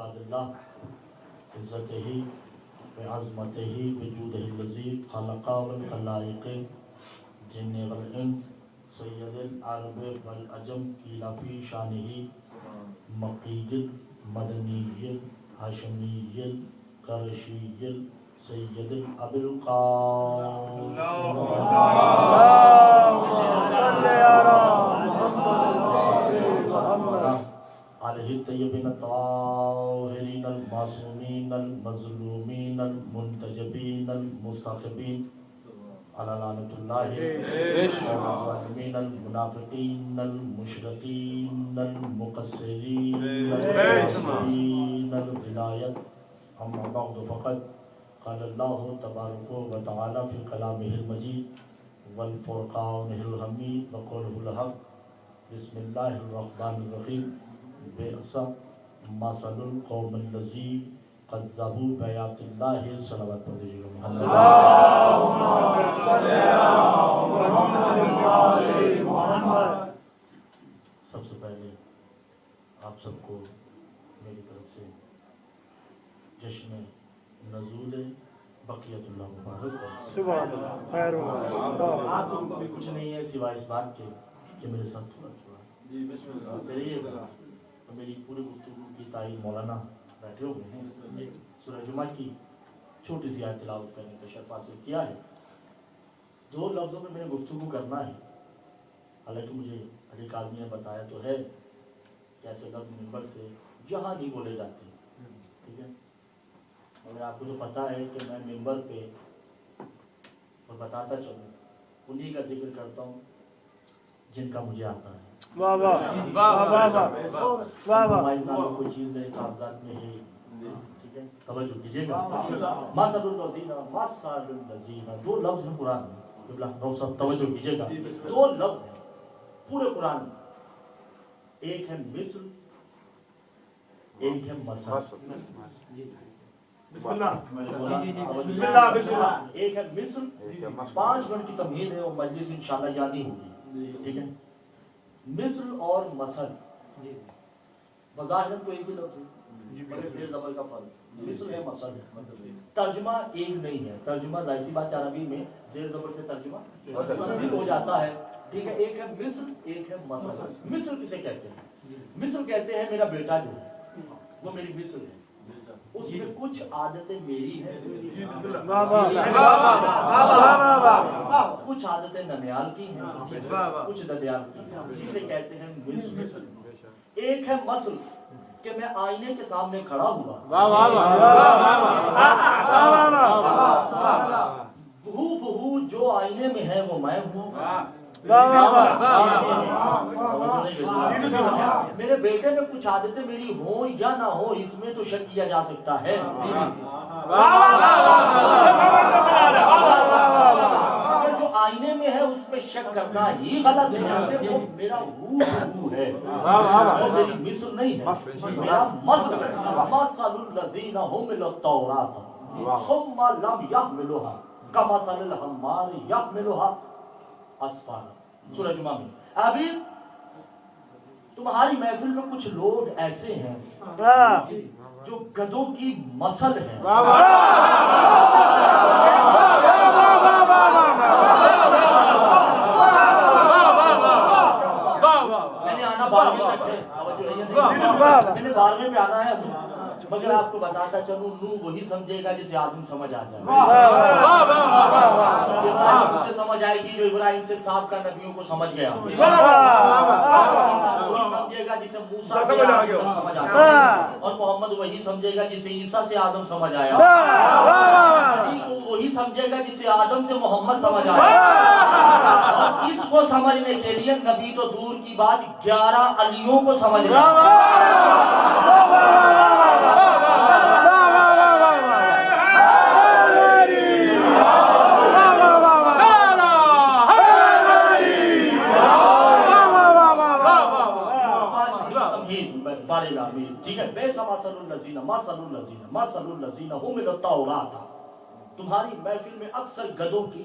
عباد اللہ عزتہ بعظمتہ بجودہ الذی خلق والخلائق جن والانس سید العرب والعجم قیل فی شانہ مقی المدنی الہاشمی القرشی سید الابی القاسم علیہ الطیبین الطاہرین المعصومین المظلومین المنتجبین المستخبین علی لعنۃ اللہ الظالمین المنافقین المشرکین المقصرین المعصبین الولایت اما بعد فقط قال اللہ تبارک و تعالی فی کلامہ المجید والفرقان الحمید وقولہ الحق بسم اللہ الرحمن الرحیم بئس مثل القوم الذین کذبوا بآیات اللہ صلوات محمد سب سے پہلے آپ سب کو میری طرف سے جشن نزول بقیت اللہ مبارک سبحان اللہ خیر کچھ نہیں ہے سوائے اس بات کے کہ میرے ساتھ تھوڑا میری پوری گفتگو کی تائید مولانا بیٹھے ہوئے ہیں سورہ جمعہ کی چھوٹی سی آیت تلاوت کرنے کا شرف حاصل کیا ہے. 2 لفظوں میں میں نے گفتگو کرنا ہے، حالانکہ مجھے ہر ایک آدمی نے بتایا تو ہے کہ ایسے لفظ منبر سے یہاں نہیں بولے جاتے، ٹھیک ہے، مگر آپ کو تو پتہ ہے کہ میں منبر پہ اور بتاتا چلوں انہی کا ذکر کرتا ہوں جن کا مجھے آتا ہے. واہ واہ واہ واہ واہ واہ. کوئی چیز میرے کاغذات میں ہے، ٹھیک ہے، توجہ کیجیے گا. مثل الذین مثل الذین 2 لفظ ہیں قرآن میں، توجہ کیجیے گا. 2 لفظ ہیں پورے قرآن میں، ایک ہے مثل، ایک ہے مثل. بسم اللہ بسم اللہ بسم اللہ. ایک ہے مثل، 5 منٹ کی تمہید ہے اور مجلس انشاءاللہ یہاں نہیں ہوگی، ٹھیک ہے. مثل اور مثل بظاہر کوئی بھی لفظ ہے مگر فعل زبر کا فرق، مثل ہے مثل ہے. ترجمہ ایک نہیں ہے، ترجمہ ظاہر سی بات عربی میں زیر زبر سے ترجمہ ہو جاتا ہے، ٹھیک ہے. ایک ہے مثل، ایک ہے مثل. مثل کسے کہتے ہیں؟ مثل کہتے ہیں میرا بیٹا جو ہے وہ میری مثل ہے، اس میں کچھ عادتیں میری ہیں، کچھ عادتیں ننیال کی ہیں، کچھ ددیال کی ہیں، اسے کہتے ہیں مثل. ایک ہے مثل کہ میں آئینے کے سامنے کھڑا ہوا، بہو بہو جو آئینے میں ہے وہ میں ہوں. میرے بیٹے میں کچھ عادتیں میری ہوں یا نہ ہوں اس میں تو شک کیا جا سکتا ہے، مگر جو آئینے میں ہے اس پہ شک کرنا ہی غلط ہے، وہ میرا روح ہے، وہ میری مثل نہیں ہے، میرا مثل ہے. مثل الذین حملوا التوراۃ ثم لم یحملوها کمثل الحمار یحملها اسفارا. سورہ جمعہ میں. ابھی تمہاری محفل میں کچھ لوگ ایسے ہیں جو گدھوں کی مثل ہیں. میں نے آنا 12ویں تک ہے، میں نے 12ویں پہ آنا ہے، مگر آپ کو بتاتا چلوں نو وہی سمجھے گا جسے آدمی سمجھ آ جائے. ابراہیم سے سمجھ آئے گی جو ابراہیم سے سابقہ نبیوں کو سمجھ گیا. عیسیٰ وہی سمجھے گا جسے موسیٰ سے آدم سمجھ آیا، اور محمد وہی سمجھے گا جسے عیسیٰ سے آدم سمجھ آیا. علی کو وہی سمجھے گا جسے آدم سے محمد سمجھ آیا. اور اس کو سمجھنے کے لیے نبی تو دور کی بات 11 علیوں کو سمجھنا. ٹھیک ہے. بیسا مثل الذین حملوا التوراۃ. تمہاری محفل میں اکثر گدھوں کی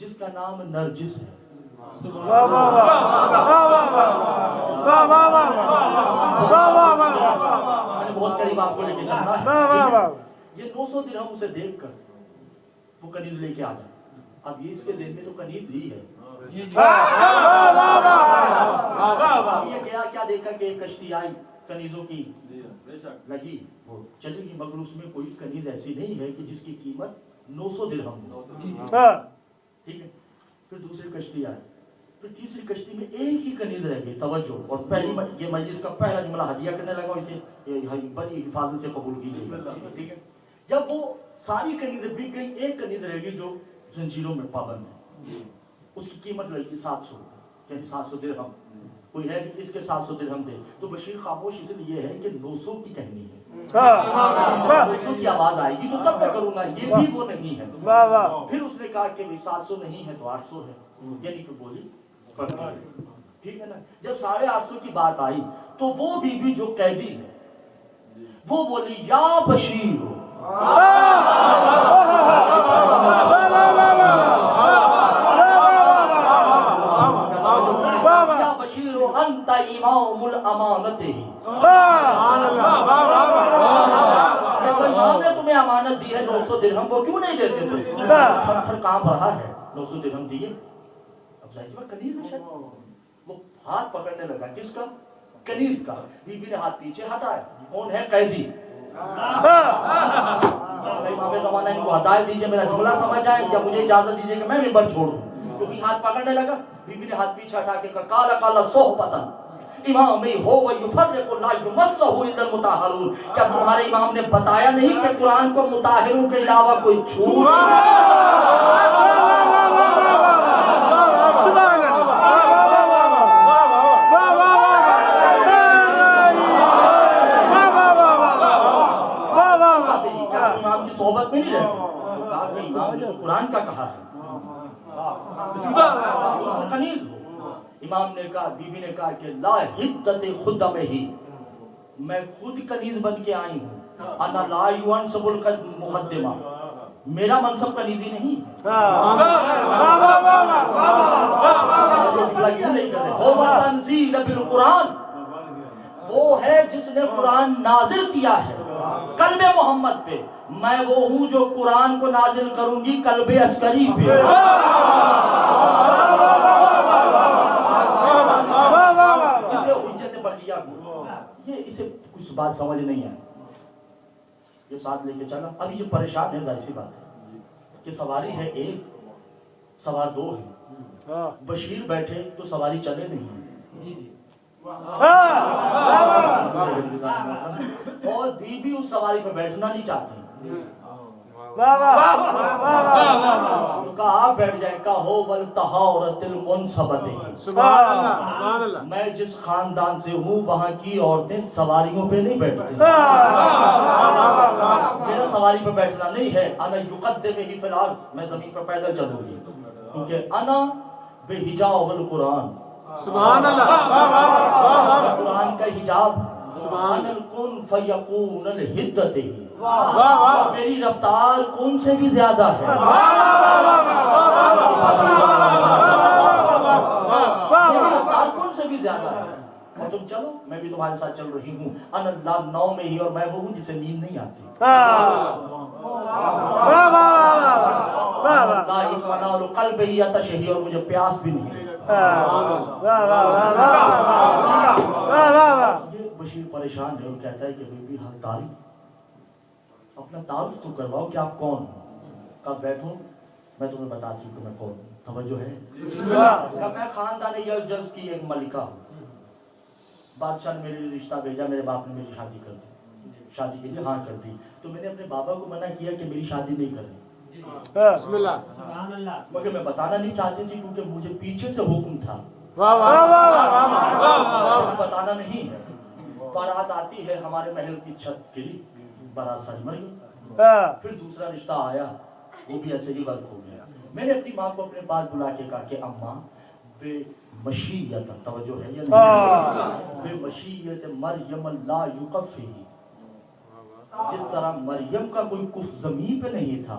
جس کا نام نرجس ہے. واہ واہ واہ واہ واہ واہ واہ. میں نے بہت قریب آپ کو لے کے چلنا ہے. یہ 900 درہم اسے دیکھ کر وہ کنیز لے کے آ جائے. اب یہ اس کے دل میں تو کنیز ہی ہے. یہ کیا دیکھا کہ ایک کشتی آئی کنیزوں کی لگی وہ چلے گی, مگر اس میں کوئی کنیز ایسی نہیں ہے کہ جس کی قیمت 900 درہم ہو. ٹھیک ہے. پھر دوسری کشتی آئی, پھر تیسری کشتی میں ایک ہی کنیز رہ گئی. توجہ, اور پہلی یہ مجلس کا پہلا جملہ ہدیہ کرنے لگا, اسے بڑی حفاظت سے قبول کیجیے. ٹھیک ہے. جب وہ ساری کنیزیں بک گئی, ایک کنیز رہ گئی جو زنجیروں میں پابند ہے. اس کی قیمت لگی 700, یعنی 700 درہم. کوئی ہے کہ اس کے 700 درہم دے, تو بشیر خاموش اس لیے ہے کہ 900 کی کہنی ہے. 900 کی آواز آئے گی تو تب میں کروں گا, یہ بھی وہ نہیں ہے. پھر اس نے کہا کہ 700 نہیں ہے تو 800 ہے, یعنی کہ بولی پڑھ گئی. ٹھیک ہے نا. جب 850 کی بات آئی تو وہ بی بی جو قیدی ہے وہ بولی یا بشیر یا بشیر انت امام الامانت ہی. امام نے تمہیں امانت دی ہے 900 درہم, وہ کیوں نہیں دیتے تم؟ تھر تھر کانپ رہا ہے. 900 درہم دیے. اب ظاہر سی بات کنیز ہے شاید. وہ ہاتھ پکڑنے لگا, کس کا؟ کنیز کا. بی بی نے ہاتھ پیچھے ہٹایا. کون ہے؟ قیدی. امام زمانہ ان کو ہدایت دیجیے, میرا جملہ سمجھ آئے, یا مجھے اجازت دیجیے کہ میں منبر چھوڑ دوں, کیونکہ ہاتھ پکڑنے لگا. بی بی نے ہاتھ پیچھے ہٹا کے کہا قال قال صحبتاً امامی ہو ویفرق لا یمسہ الا المطہرون. کیا تمہارے امام نے بتایا نہیں کہ قرآن کو مطہروں کے علاوہ کوئی چھو امام کی صحبت میں نہیں رہے؟ تو کہا کہ امام نے تو قرآن کا کہا ہے کنیز ہو. امام نے کہا, بی بی نے کہا کہ لا حدت خدم ہی, میں خود کنیز بن کے آئی ہوں. انا لا ينصب المقدمہ, میرا منصب کنیزی نہیں. وہ تنزیل بالقرآن, وہ ہے جس نے قرآن نازل کیا ہے قلب محمد پہ. میں وہ ہوں جو قرآن کو نازل کروں گی قلب عسکری پہ. اسے حجت بقیہ کو, یہ اسے کچھ بات سمجھ نہیں آئی. یہ ساتھ لے کے چلا. ابھی جو پریشان ہے ظاہر سی بات ہے کہ سواری ہے ایک, سوار دو ہے. بشیر بیٹھے تو سواری چلے نہیں, اور بی بی اس سواری پہ بیٹھنا نہیں چاہتی. تو کہا آپ بیٹھ جائیں. کہا ہو والطہارۃ المنصبۃ, میں جس خاندان سے ہوں وہاں کی عورتیں سواریوں پہ نہیں بیٹھتی. میرا سواری پہ بیٹھنا نہیں ہے. انا یقدم ہی فی الارض, میں زمین پر پیدل چلوں گی, کیونکہ انا بحجاب القرآن, سبحان اللہ. قرآن کا حجاب. انا الکن فیکون الحدت, میری رفتار کون سے بھی زیادہ ہے. میری رفتار کون سے بھی زیادہ ہے. اور تم چلو, میں بھی تمہارے ساتھ چل رہی ہوں. انا اللہ نو میں ہی, اور میں وہ ہوں جسے نیند نہیں آتی. لا اطمئنان قلبی یتشہی, اور مجھے پیاس بھی نہیں. یہ بشیر پریشان ہے اور کہتا ہے کہ بی بی حق تعریف, اپنا تعارف تو کرواؤ کہ آپ کون ہو. کب بیٹھو میں تمہیں بتاتی ہوں کہ میں کون ہوں. توجہ ہے. کہ میں خاندان یلجز کی ایک ملکہ ہوں. بادشاہ نے میرے لیے رشتہ بھیجا, میرے باپ نے میری شادی کر دی, شادی کے لیے ہاں کر دی. تو میں نے اپنے بابا کو منع کیا کہ میری شادی نہیں کرنی. بسم اللہ. مگر میں بتانا نہیں چاہتی تھی کیونکہ مجھے پیچھے سے حکم تھا. بتانا نہیں ہے. بارات آتی ہے ہمارے محل کی چھت کے لیے, بارات ساری مر گئی. پھر دوسرا رشتہ آیا, وہ بھی ایسے ہی غلط ہو گیا. میں نے اپنی ماں کو اپنے پاس بلا کے کہا کہ اماں بے مشیت, توجہ ہے یا نہیں, بے مشیت مریم لا یقفی, جس طرح مریم کا کوئی کف زمین پہ نہیں تھا,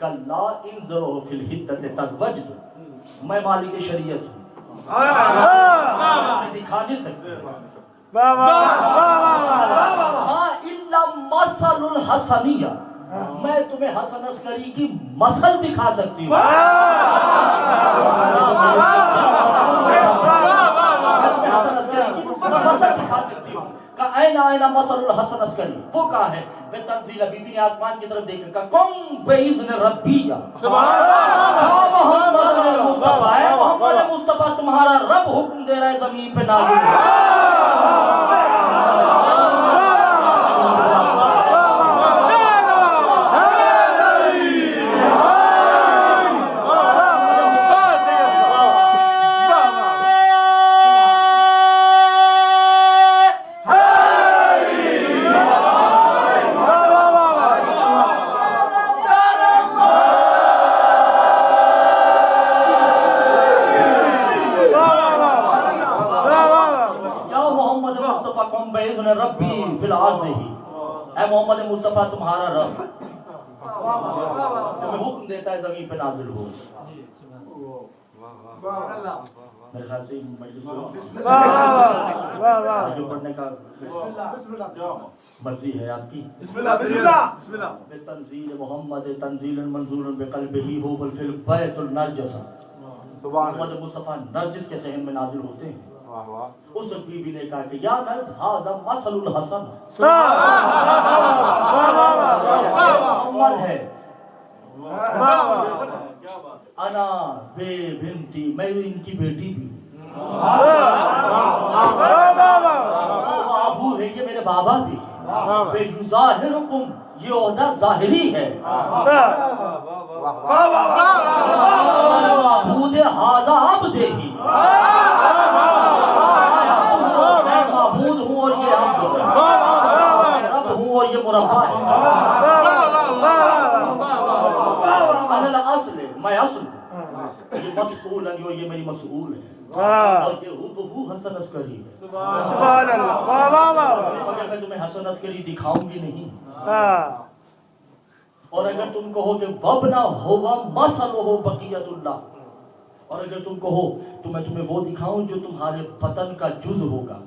کلا انظروا فی الحدۃ تزوجد، میں مالک شریعت ہوں، میں دکھا نہیں سکتا۔ ہاں الا مثل الحسنیہ، میں تمہیں حسن عسکری کی مثل دکھا سکتی ہوں، حسن عسکری کی مثل دکھا سکتی ہوں۔ کہ این مثل الحسن عسکری، وہ کہا ہے بے تنزیل، بی بی نے آسمان کی طرف دیکھا کہ کم باذن ربی، محمد مصطفیٰ ہے، محمد مصطفیٰ تمہارا رب حکم دے رہا ہے زمین پہ نازل ربی فی الارض ہی، اے محمد مصطفیٰ تمہارا رب تمہیں حکم دیتا ہے زمین پہ نازل ہو۔ میرے خیال سے مجلس جو پڑھنے کا مرضی ہے آپ کی۔ تنزیل محمد تنزیلا منزولا بقلبہ ہو فی البیت النرجس، محمد مصطفیٰ نرجس کے صحن میں نازل ہوتے ہیں۔ اس وقت بی بی نے کہا کہ یا نرد ھذا مثل الحسن، محمد ہے، انا بے بنتی، میں ان کی بیٹی بھی، ابو ہے یہ میرے بابا بھی، بے یظاہرکم یہ عہدہ ظاہری ہے، معبود ھذا عبدہ، معبود ہوں اور یہ عبد ہے، میں رب ہوں اور یہ مربع ہے، انا الاصل، میں اصل ہوں، یہ مسئول ہے، یہ میری مسئول ہے، اور یہ حبہ حسن عسکری ہے۔ سبحان اللہ، مگر میں تمہیں حسن عسکری دکھاؤں گی نہیں، اور اگر تم کہو کہ وَبْنَ هُوَ مَثَلُهُ بَقِيَّةُ اللَّهِ، اور اگر تم کہو تو میں تمہیں وہ دکھاؤں جو تمہارے بدن کا جز ہوگا،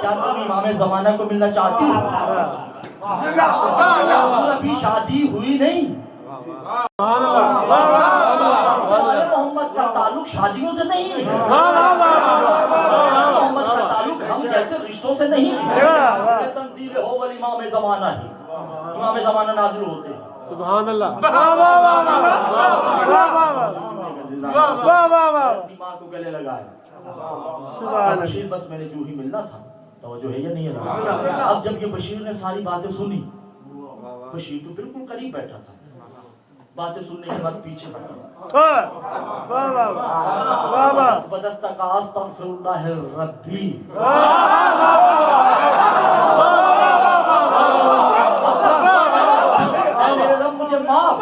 کیا تم امام زمانہ کو ملنا چاہتی ہو؟ ابھی شادی ہوئی نہیں، محمد کا تعلق شادیوں سے نہیں ہے، محمد کا تعلق ہم جیسے رشتوں سے نہیں ہے، تنزیل ہو والامام زمانہ ہی، امام زمانہ نازل ہوتے ہیں۔ سبحان اللہ، دماغ کو گلے لگایا، بشیر بس میں نے جو ہی ملنا تھا، توجہ ہے یا نہیں ہے؟ اب جب یہ بشیر نے ساری باتیں سنی، بشیر تو بالکل قریب بیٹھا تھا، باتیں سننے کے بعد پیچھے بیٹھا، بدستہ کا استغفر اللہ ربی، میرے رب مجھے معاف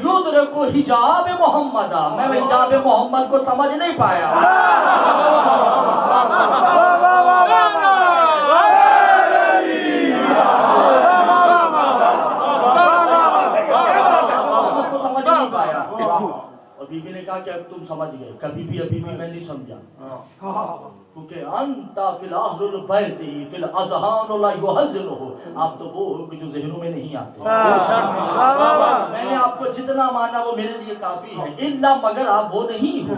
یدرک حجاب محمد، میں حجاب محمد کو سمجھ نہیں پایا، اور بی بی نے کہا کہ اب تم سمجھ گئے، کبھی بھی ابھی بھی میں نہیں سمجھا، کیونکہ انتا فی الاہل البیت فی الاذہان لا یحزنہ، آپ تو وہ ہو کہ جو ذہنوں میں نہیں آتے، میں نے آپ کو جتنا مانا وہ میرے لیے کافی ہے، الا مگر آپ وہ نہیں ہو۔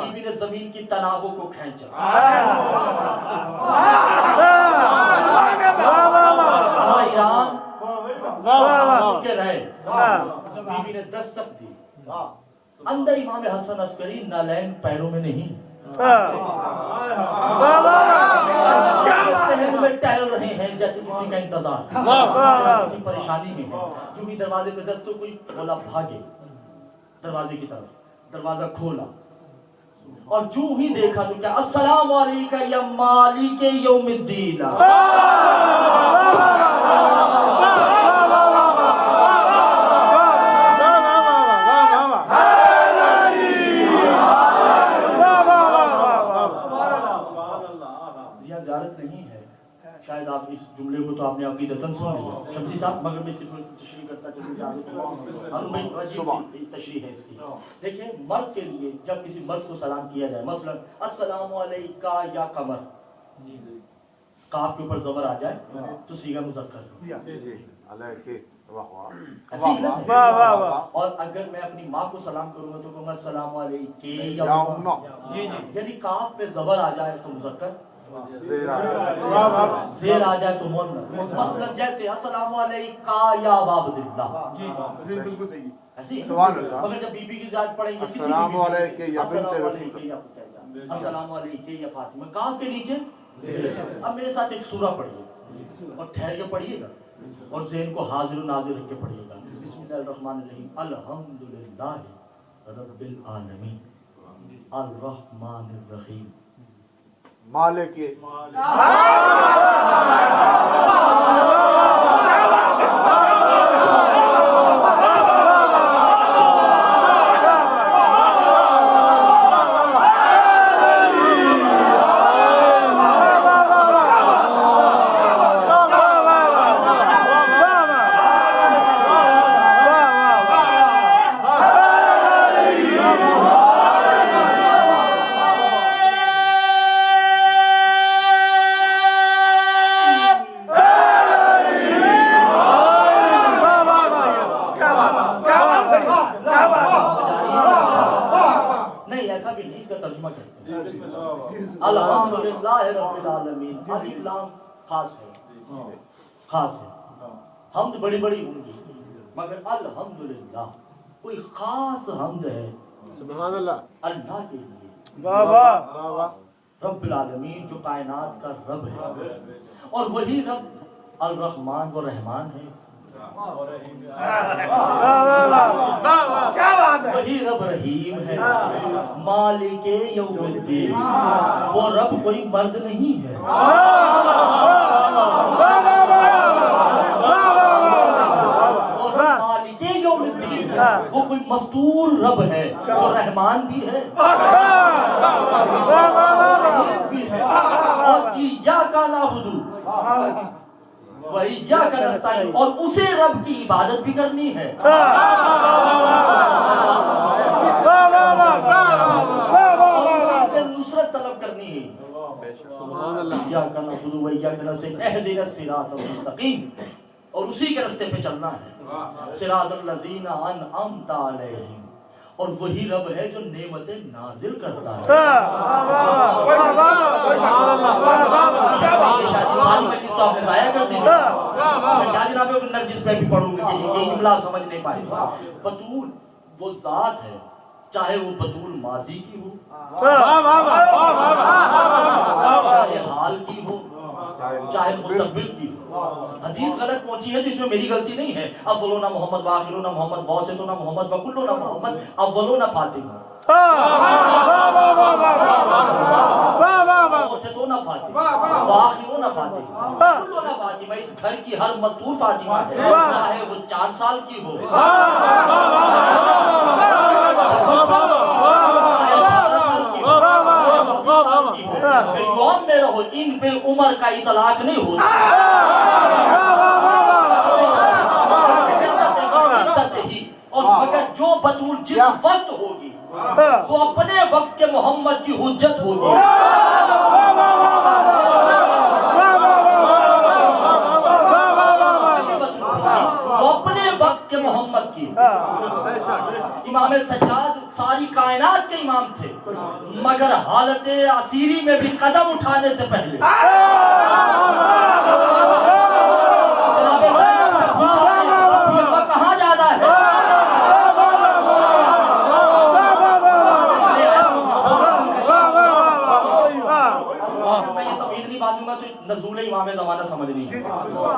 بی بی نے زمین کی تنابوں کو کھینچا، کہا ایران کے رہے، بی بی نے دستک دی، اندر امام حسن عسکری نالین پیروں میں نہیں، صحن میں ٹہل رہے ہیں جیسے کسی کا انتظار، جیسے کسی پریشانی میں ہے، جو بھی دروازے پہ دستوں کوئی بولا بھاگے دروازے کی طرف، دروازہ کھولا اور جو ہی دیکھا تو کیا السلام علیکم یا مالک یوم الدین، زیارت نہیں ہے، شاید آپ اس جملے کو تو آپ نے عقیدتاً سن لیا شمسی صاحب، مگر میں اس کی تھوڑی تشریح کرتا چلوں، تشریح ہے اس کی. دیکھیں مرد کے لیے جب کسی مرد کو سلام کیا جائے، مثلا السلام علیکہ یا قمر، کاف کے اوپر زبر آ جائے تو صیغہ مذکر. اور اگر میں اپنی ماں کو سلام کروں گا تو کہوں گا السلام علیکہ یا امّا، یعنی کاف پہ زبر آ جائے تو مذکر، زیر آ جائے تو مؤنث. مثلا جیسے السلام علیکہ یا ابا عبداللہ، ایسے مگر جب بی بی کی ذات پڑھیں گے کسی السلام علیکہ یا السلام علیکہ یا فاطمہ، کاف کے نیچے. اب میرے ساتھ ایک سورہ پڑھیے اور ٹھہر کے پڑھیے گا اور ذہن کو حاضر و ناظر رکھ کے پڑھیے گا. بسم اللہ الرحمن الرحیم، الحمدللہ رب العالمین الرحمن الرحیم مالک الحمدللہ رب العالمین. الف لام خاص ہے، خاص ہے. حمد بڑی بڑی ہوں گی مگر الحمدللہ کوئی خاص حمد ہے سبحان اللہ اللہ کے لیے. واہ واہ رب العالمین جو کائنات کا رب ہے، اور وہی رب الرحمن و رحمان ہے. وہی رب رحیم ہے، مالک یوم الدین. وہ رب کوئی مرد نہیں ہے، وہ رب مالک یوم الدین ہے. وہ کوئی مستور رب ہے، وہ رحمان بھی ہے، رحیم بھی ہے. اور ایاک نعبد وَإِيَّاكَ نَسْتَعِينُ، اور اسے رب کی عبادت بھی کرنی ہے. اور اسی سے نصرت طلب کرنی ہے. إِيَّاكَ نَعْبُدُ وَإِيَّاكَ نَسْتَعِينُ اهْدِنَا الصِّرَاطَ الْمُسْتَقِيمَ، اور اسی کے راستے پہ چلنا ہے. صراط الذین انعمت علیہم، اور وہی رب ہے جو نعمتیں نازل کرتا ہے. ساری مجلس تو آپ نے ضائع کر دی. میں کیا جناب نرجس پہ بھی پڑھوں گی کہ یہ جملہ آپ سمجھ نہیں پائے. بطول وہ ذات ہے، چاہے وہ بطول ماضی کی ہو، چاہے حال کی ہو، چاہے مستقبل کی ہو. حدیث غلط پہنچی ہے تو اس میں میری غلطی نہیں ہے. اولونا محمد واخرونا محمد واسطونا محمد وکلونا محمد اولونا فاطمہ، واسطونا فاطمہ واخرونا فاطمہ وکلونا فاطمہ. اس گھر کی ہر مستور فاطمہ ہے، چاہے وہ 4 سال کی ہو، یوم میں رہو. ان پہ عمر کا اطلاق نہیں ہوتا. اور مگر جو بطول جس وقت ہوگی وہ اپنے وقت کے محمد کی حجت ہوگی. وہ اپنے وقت کے محمد کی. امام سجاد ساری کائنات کے امام تھے، مگر حالت اسیری میں بھی قدم اٹھانے سے پہلے جناب زینب سے پوچھا یہ کہاں جانا ہے؟ میں یہ تمہید نہیں بات دوں گا تو نزول امام زمانہ سمجھ نہیں ہے.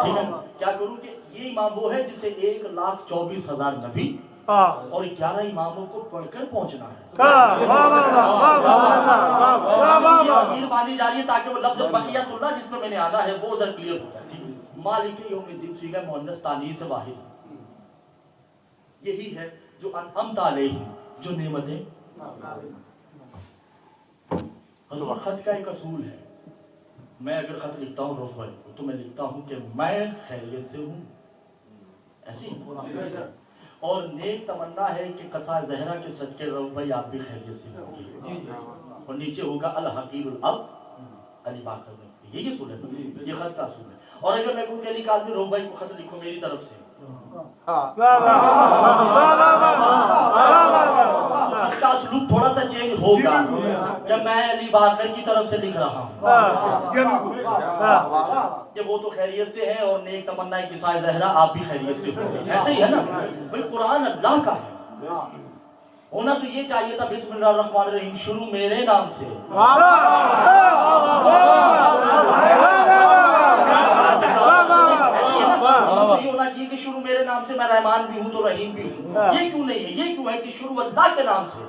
ٹھیک ہے، کیا کروں کہ یہ امام وہ ہے جسے 1,24,000 نبی اور 11 اماموں کو پڑھ کر پہنچنا ہے. یہ تمہید باندھی جا رہی ہے تاکہ وہ لفظ بقیت اللہ جس میں میں نے آنا ہے وہ ذرا کلیئر ہو جائے. مالک یوم الدین صیغہ مؤنث تانیث سے واحد. یہی ہے جو انعمت علیہم، جو نعمتیں. حضور خط کا ایک اصول ہے، میں اگر خط لکھتا ہوں روف بھائی کو تو میں لکھتا ہوں کہ میں خیریت سے ہوں، ایسے ہی، اور نیک تمنا ہے کہ قصا زہرا کے صدقے روف بھائی آپ بھی خیریت سے ہوں گے، اور نیچے ہوگا الحقیب الاب علی باقر میں، یہ اصول ہے، یہ خط کا اصول ہے۔ اور اگر میں کہوں کہ علی کاظمی روف بھائی کو خط لکھو میری طرف سے، خط کا اسلوب تھوڑا سا چینج ہوگا کہ میں علی باقر کی طرف سے لکھ رہا ہوں کہ وہ تو خیریت سے ہیں اور نیک تمنا ہے کہ قصہ زہرا آپ بھی خیریت سے ہوں گے، ایسے ہی ہے نا بھائی، قرآن اللہ کا ہے، ہونا تو یہ چاہیے تھا بسم اللہ الرحمن الرحیم شروع میرے نام سے، یہ ہونا چاہیے کہ شروع میرے نام سے، میں رحمان بھی ہوں تو رحیم بھی ہوں، یہ کیوں نہیں ہے؟ یہ کیوں ہے کہ شروع اللہ کے نام سے؟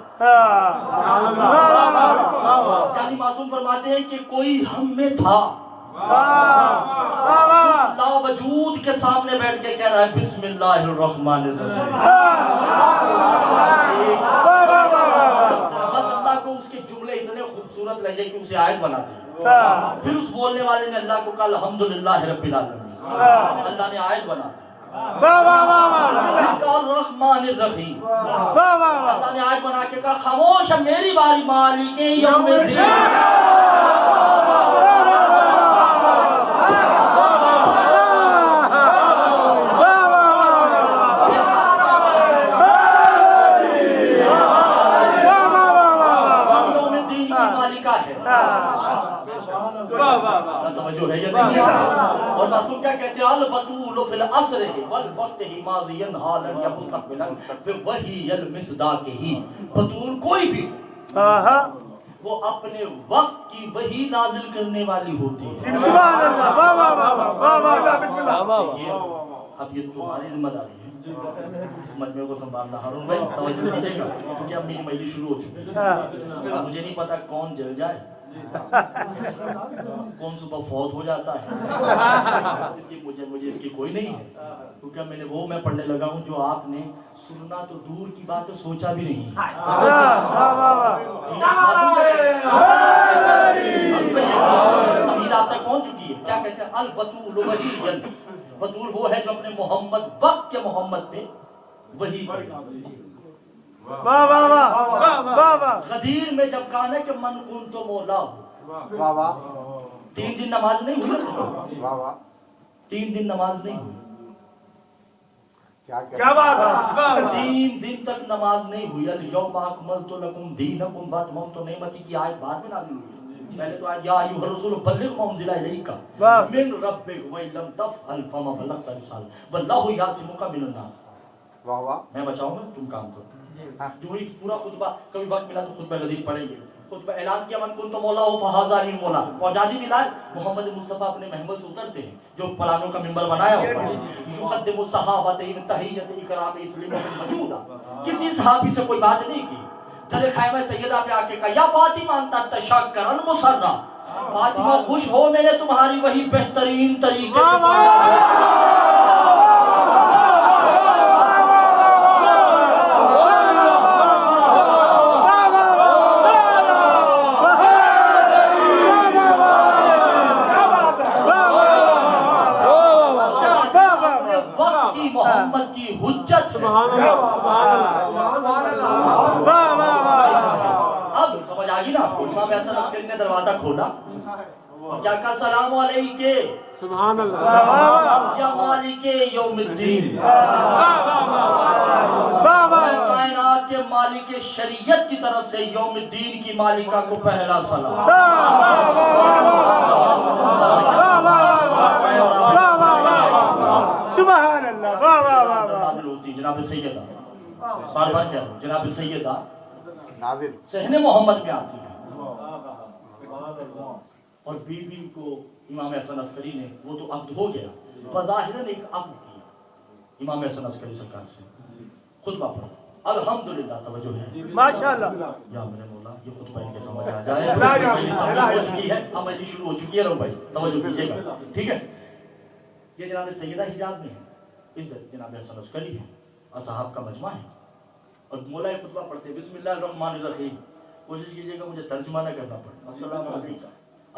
یعنی معصوم فرماتے ہیں کہ کوئی ہم میں تھا لا وجود کے سامنے بیٹھ کے کہہ رہا ہے بسم اللہ الرحمن الرحیم، بس اللہ کو اس کے جملے اتنے خوبصورت لگے کہ اسے آیت بنا دی، پھر اس بولنے والے نے اللہ کو کہا الحمدللہ رب العالمین، اللہ نے آیت بنا دی، الرحمن الرحیم، اللہ نے آیت بنا کے کہا خاموش ہے میری باری مالک یوم الدین، توجہ ہے یا نہیں؟ اور معصوم کیا کہتے ہیں البطول فی العصر والوقت ہی ماضیا حالا یا مستقبلا وہی المصداق ہی، بطول کوئی بھی وہ اپنے وقت کی وہی نازل کرنے والی ہوتی ہے، اب یہ تمہاری ذمہ داری ہے اس مجمع کو سنبھالنا۔ ہارون بھائی توجہ دیجیے گا کیونکہ اب میری مجلس شروع ہو چکی ہے، مجھے نہیں پتا کون جل جائے کون صبح فوت ہو جاتا ہے، مجھے اس کی کوئی نہیں ہے، کیونکہ میں پڑھنے لگا ہوں جو آپ نے سننا تو دور کی بات ہے سوچا بھی نہیں، تمہید آپ تک پہنچ چکی ہے۔ کیا کہتے ہیں البطول وحی، بطول وہ ہے جو اپنے محمد وقت کے محمد پہ وہی غدیر میں جب کہا نا کہ من کنت مولا ہو، 3 دن نماز نہیں ہوئی، 3 دن نماز نہیں ہوئی، کیا بات ہے، 3 دن تک نماز نہیں ہوئی، الیوم اکملت لکم دینکم واتممت نعمتی کی آیت بعد میں نازل ہوئی، پہلے تو آیت یا ایھا الرسول بلغ ما انزل الیک من ربک وان لم تفعل فما بلغت رسالتہ واللہ یعصمک من الناس، میں بچاؤں گا تم کام کرو۔ جو ہی پورا خطبہ، کبھی وقت ملا تو خطبہ غدیر پڑھیں گے، خطبہ اعلان کیا من کنت مولا ہو فہذا علی مولا، پہنچا دی بلال، محمد مصطفیٰ اپنے محمل سے اترتے ہیں جو پلانوں کا منبر بنایا ہوا ہے، یقدم الصحابۃ من تحیۃ اکرام اسلم موجودہ، کسی صحابی سے کوئی بات نہیں کی، در خیمہ سیدہ پہ آ کے کہا یا فاطمہ انت تشکرا مسرا، فاطمہ خوش ہو میں نے تمہاری وہی بہترین طریقے سے محمد کی حجت ہے۔ اب سمجھ آگی نا آپ کو، امام حسن عسکری نے دروازہ کھولا اور کیا کہا سلام علیکہ سبحان اللہ یا مالک یوم الدین، کائنات کے مالک شریعت کی طرف سے یوم الدین کی مالکہ کو پہلا سلام۔ سبحان اللہ، واہ واہ واہ نازل ہوتی جناب سیدہ، بار بار کہہ رہا ہوں جناب سیدہ نازل صحن محمد میں آتی ہے، اور بی بی کو امام حسن عسکری نے، وہ تو عقد ہو گیا، بظاہراً ایک عقد کیا امام حسن عسکری سرکار سے، خطبہ پڑھا الحمدللہ، توجہ ہے ماشاءاللہ، یا میرے مولا یہ خطبہ ان کے سمجھ آ جائے، مجلس ہو چکی ہے، اب مجلس شروع ہو چکی ہے، رو بھائی توجہ کیجئے گا، ٹھیک ہے؟ یہ جناب سیدہ حجاب میں ہے، ادھر جناب حسن عسکری ہے، اصحاب کا مجمع ہے، اور مولا خطبہ پڑھتے بسم اللہ الرحمن الرحیم، کوشش کیجئے گا مجھے ترجمہ نہ کرنا پڑے، السلام علیکم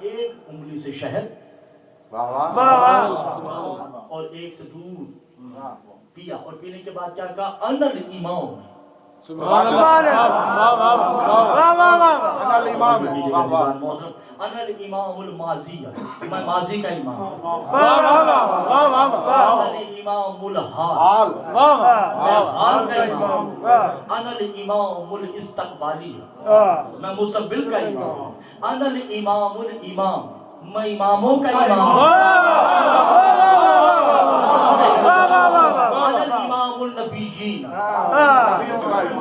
ایک انگلی سے شہد اور ایک سے دودھ پیا اور پینے کے بعد کیا کہا انا الامام سبحان اللہ انا الامام الماضی میں ماضی کا امام انا الامام الحال میں حال کا امام انا الامام الاستقبالی میں مستقبل کا امام انا الامام الامام میں اماموں کا امام انا الامام النبیین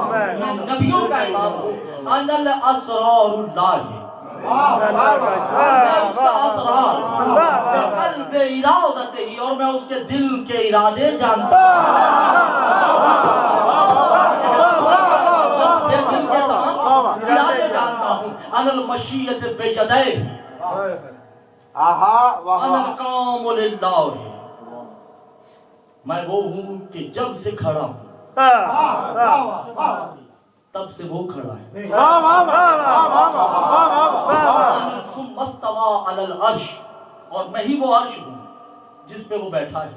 میں نبیوں کا امام ہوں انا الاسرار اللہ میں اس کا اسرار قلب ارادت ہی اور میں اس کے دل کے ارادے جانتا ہوں دل کے تمام ارادے جانتا ہوں انا المشیت بیدہ انا القام للہ میں وہ ہوں کہ جب سے کھڑا ہوں تب سے وہ کھڑا ہے ثم استوى علی العرش اور میں ہی وہ عرش ہوں جس پہ وہ بیٹھا ہے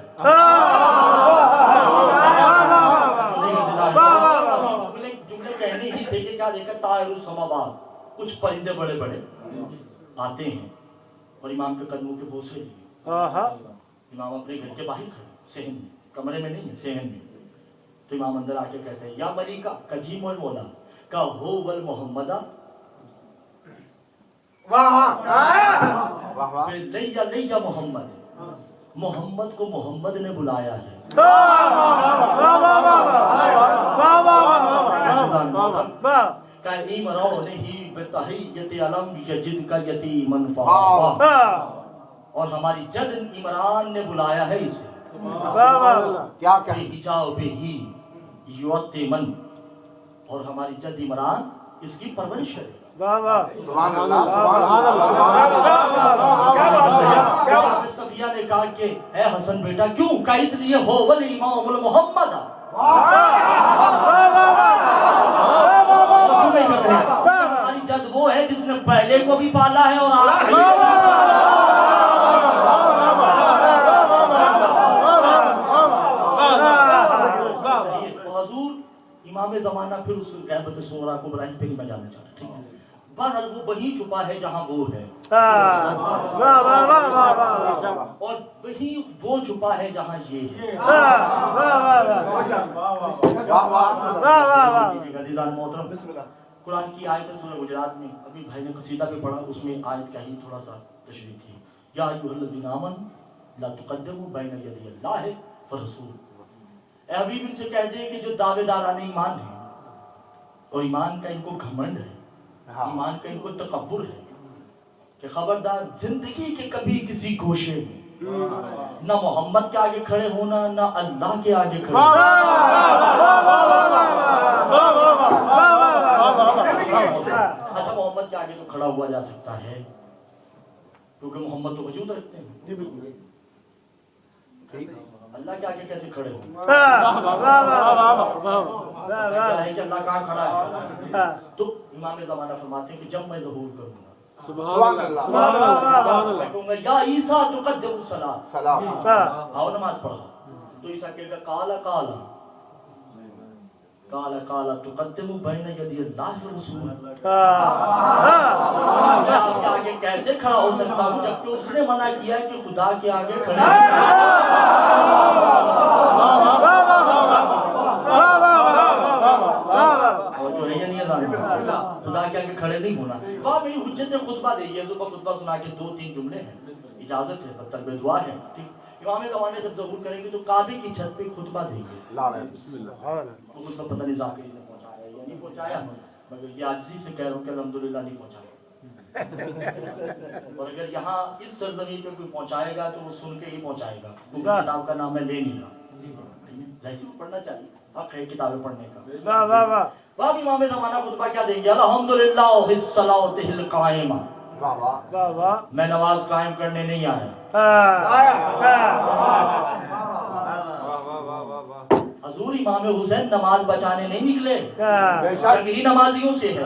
جملے کہنے ہی تھے کہ کیا دیکھا طائر السماوات کچھ پرندے بڑے بڑے آتے ہیں اور امام کے قدموں کے بوسے لیے امام اپنے گھر کے باہر کھڑے صحن میں کمرے میں نہیں ہے صحن میں تو امام اندر آ کے کہتے ہیں یا ملیکہ کجیم المولا کا ہو والمحمدہ لیا لیا محمد محمد کو محمد نے بلایا ہے کہ ایمراؤ نہیں بتحیت علم یجد کا یتیمن فہوا اور ہماری جد عمران نے بلایا ہے اسے کیا کہ جاؤ بے ہی یوتیمن اور ہماری جد عمران اس کی پرورش کرے سبحان اللہ صفیہ نے کہا کہ اے حسن بیٹا کیوں کہ اس لیے ہو والامام المحمد ہماری جد وہ ہے جس نے پہلے کو بھی پالا ہے اور آخری حضور امام زمانہ پھر اس غیبت صغریٰ کو براہ پہ نہیں میں جانا چاہتا ٹھیک ہے بہرحال وہ وہی چھپا ہے جہاں وہ ہے اور وہی وہ چھپا ہے جہاں یہ ہے عزیزان محترم قرآن کی آیت ہے سورہ حجرات میں ابھی بھائی نے قصیدہ پہ پڑھا اس میں آیت کا ہی تھوڑا سا تشریح تھی یا ایھا الذین آمنوا لا تقدموا بین یدی اللہ ورسولہ اے حبیب ان سے کہہ دے کہ جو دعوے داران ایمان ہیں اور ایمان کا ان کو گھمنڈ ہے ایمان کا ان کو تکبر ہے کہ خبردار زندگی کے کبھی کسی گوشے میں نہ محمد کے آگے کھڑے ہونا نہ اللہ کے آگے کھڑے ہونا اچھا محمد کے آگے تو کھڑا ہوا جا سکتا ہے کیونکہ محمد تو وجود رکھتے ہیں اللہ کے آگے کیسے کھڑے ہوں کہ اللہ کہاں کھڑا ہے تو امام زمانہ فرماتے ہیں کہ جب میں ظہور کروں گا سبحان اللہ میں کہوں گا یا عیسیٰ تقدم الصلاۃ آؤ نماز پڑھا تو عیسیٰ کہے گا کالا کالا کالا کالا تقدم بین یدی اللہ ورسول میں آپ کے آگے کیسے کھڑا ہو سکتا ہوں جبکہ اس نے منع کیا ہے کہ خدا کے آگے کھڑے خدا کے آگے کھڑے نہیں ہونا وہاں میری حجت خطبہ دے گی صبح خطبہ سنا کے 2-3 جملے ہیں اجازت ہے طلب دعا ہے ٹھیک امام زمانے جب ظہور کریں گے تو کعبے کی چھت پہ خطبہ دیں گے بسم اللہ تو خطبہ پتہ نہیں ذاکری نے پہنچایا یا نہیں پہنچایا مگر یہ عاجزی سے کہہ رہا ہوں کہ الحمدللہ نہیں پہنچایا اور اگر یہاں اس سرزمین پہ کوئی پہنچائے گا تو وہ سن کے ہی پہنچائے گا کیونکہ کتاب کا نام میں لے نہیں رہا جیسے پڑھنا چاہیے حق ہے کتابیں پڑھنے کا باب امام زمانہ خطبہ کیا دیں گے الحمدللہ الصلاۃ القائمہ میں نماز قائم کرنے نہیں آیا حضور امام حسین نماز بچانے نہیں نکلے جنگی نمازیوں سے ہے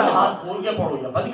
ہاتھ کھول کے پڑھو یا بند